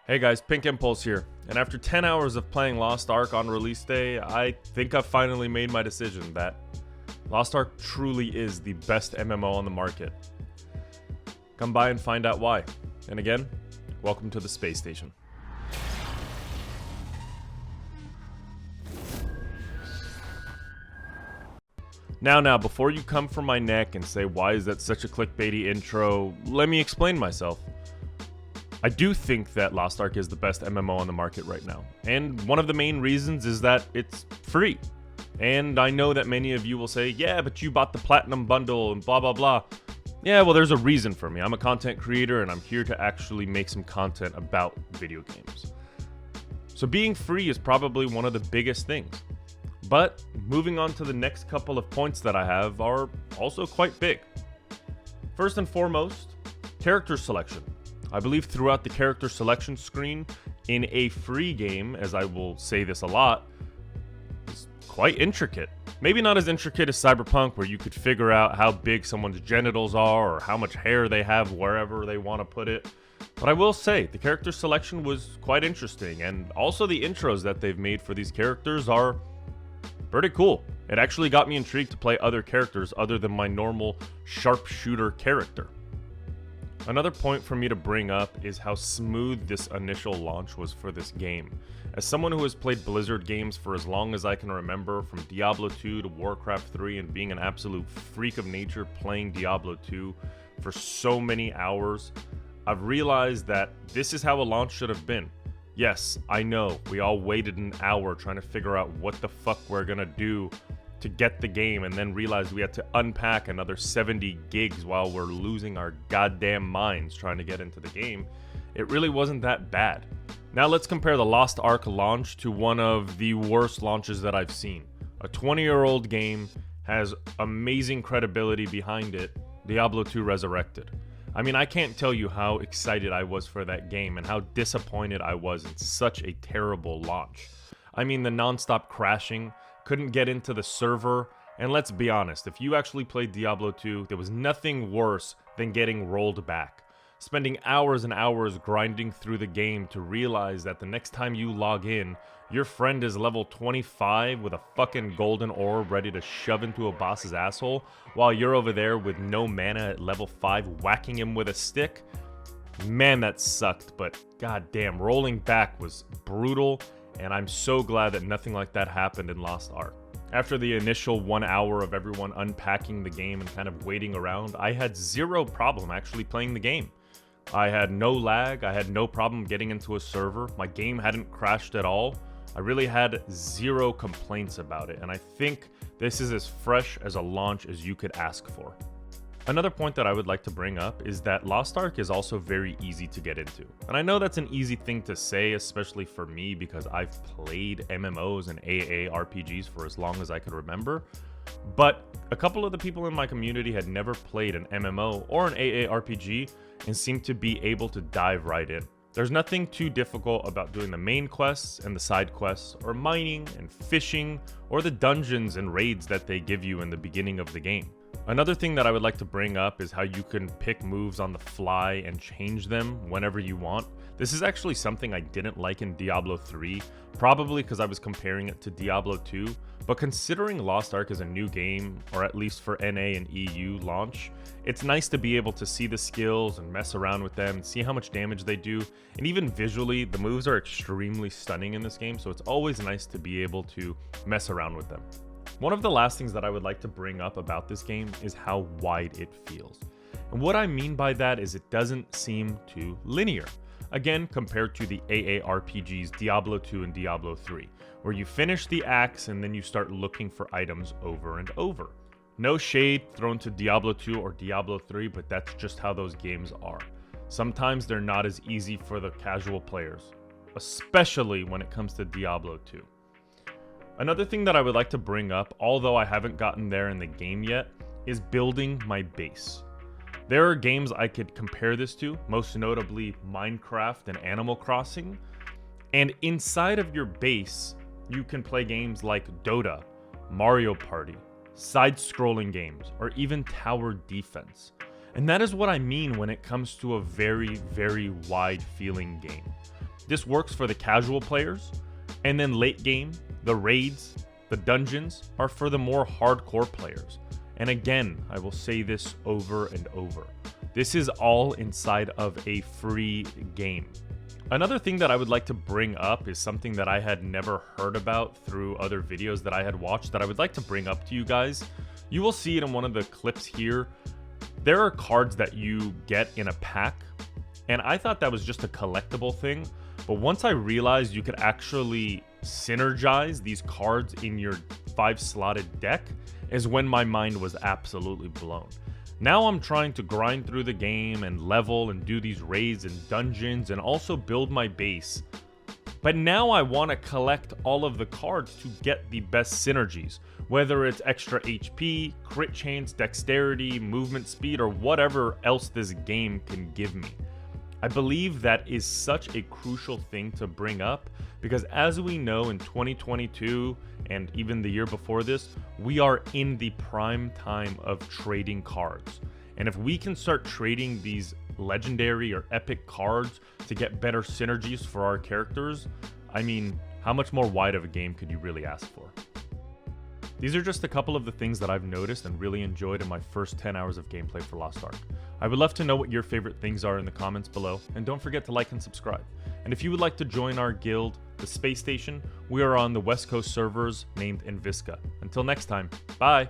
Hey guys, PinkImpulse here, and after 10 hours of playing Lost Ark on release day, I think I've finally made my decision that Lost Ark truly is the best MMO on the market. Come by and find out why. And again, welcome to the space station. Now, before you come for my neck and say why is that such a clickbaity intro, let me explain myself. I do think that Lost Ark is the best MMO on the market right now, and one of the main reasons is that it's free. And I know that many of you will say, yeah, but you bought the Platinum Bundle and blah blah blah. Yeah, well, there's a reason for me. I'm a content creator and I'm here to actually make some content about video games. So being free is probably one of the biggest things. But moving on to the next couple of points that I have are also quite big. First and foremost, character selection. I believe throughout the character selection screen in a free game, as I will say this a lot, is quite intricate. Maybe not as intricate as Cyberpunk, where you could figure out how big someone's genitals are or how much hair they have wherever they want to put it. But I will say, the character selection was quite interesting, and also the intros that they've made for these characters are pretty cool. It actually got me intrigued to play other characters other than my normal sharpshooter character. Another point for me to bring up is how smooth this initial launch was for this game. As someone who has played Blizzard games for as long as I can remember, from Diablo 2 to Warcraft 3, and being an absolute freak of nature playing Diablo 2 for so many hours, I've realized that this is how a launch should have been. Yes, I know, we all waited an hour trying to figure out what the fuck we're gonna do to get the game, and then realized we had to unpack another 70 gigs while we're losing our goddamn minds trying to get into the game. It really wasn't that bad. Now let's compare the Lost Ark launch to one of the worst launches that I've seen. A 20-year-old game has amazing credibility behind it, Diablo 2 Resurrected. I mean, I can't tell you how excited I was for that game and how disappointed I was in such a terrible launch. I mean, the non-stop crashing, couldn't get into the server, and let's be honest, if you actually played Diablo 2, there was nothing worse than getting rolled back. Spending hours and hours grinding through the game to realize that the next time you log in, your friend is level 25 with a fucking golden orb ready to shove into a boss's asshole, while you're over there with no mana at level 5 whacking him with a stick. Man, that sucked, but goddamn, rolling back was brutal. And I'm so glad that nothing like that happened in Lost Ark. After the initial 1 hour of everyone unpacking the game and kind of waiting around, I had zero problem actually playing the game. I had no lag, I had no problem getting into a server, my game hadn't crashed at all. I really had zero complaints about it, and I think this is as fresh as a launch as you could ask for. Another point that I would like to bring up is that Lost Ark is also very easy to get into. And I know that's an easy thing to say, especially for me, because I've played MMOs and AARPGs for as long as I could remember. But a couple of the people in my community had never played an MMO or an AARPG and seemed to be able to dive right in. There's nothing too difficult about doing the main quests and the side quests, or mining and fishing, or the dungeons and raids that they give you in the beginning of the game. Another thing that I would like to bring up is how you can pick moves on the fly and change them whenever you want. This is actually something I didn't like in Diablo 3, probably because I was comparing it to Diablo 2, but considering Lost Ark is a new game, or at least for NA and EU launch, it's nice to be able to see the skills and mess around with them and see how much damage they do, and even visually, the moves are extremely stunning in this game, so it's always nice to be able to mess around with them. One of the last things that I would like to bring up about this game is how wide it feels. And what I mean by that is it doesn't seem too linear. Again, compared to the AARPGs Diablo 2 and Diablo 3, where you finish the acts and then you start looking for items over and over. No shade thrown to Diablo 2 or Diablo 3, but that's just how those games are. Sometimes they're not as easy for the casual players, especially when it comes to Diablo 2. Another thing that I would like to bring up, although I haven't gotten there in the game yet, is building my base. There are games I could compare this to, most notably Minecraft and Animal Crossing, and inside of your base, you can play games like Dota, Mario Party, side-scrolling games, or even tower defense. And that is what I mean when it comes to a very, very wide-feeling game. This works for the casual players, and then late game, the raids, the dungeons are for the more hardcore players. And again, I will say this over and over. This is all inside of a free game. Another thing that I would like to bring up is something that I had never heard about through other videos that I had watched that I would like to bring up to you guys. You will see it in one of the clips here. There are cards that you get in a pack, and I thought that was just a collectible thing. But once I realized you could actually synergize these cards in your 5-slotted deck is when my mind was absolutely blown. Now I'm trying to grind through the game and level and do these raids and dungeons and also build my base. But now I want to collect all of the cards to get the best synergies, whether it's extra HP, crit chance, dexterity, movement speed, or whatever else this game can give me. I believe that is such a crucial thing to bring up because as we know in 2022 and even the year before this, we are in the prime time of trading cards. And if we can start trading these legendary or epic cards to get better synergies for our characters, I mean, how much more wide of a game could you really ask for? These are just a couple of the things that I've noticed and really enjoyed in my first 10 hours of gameplay for Lost Ark. I would love to know what your favorite things are in the comments below, and don't forget to like and subscribe. And if you would like to join our guild, the Space Station, we are on the West Coast servers named Invisca. Until next time, bye!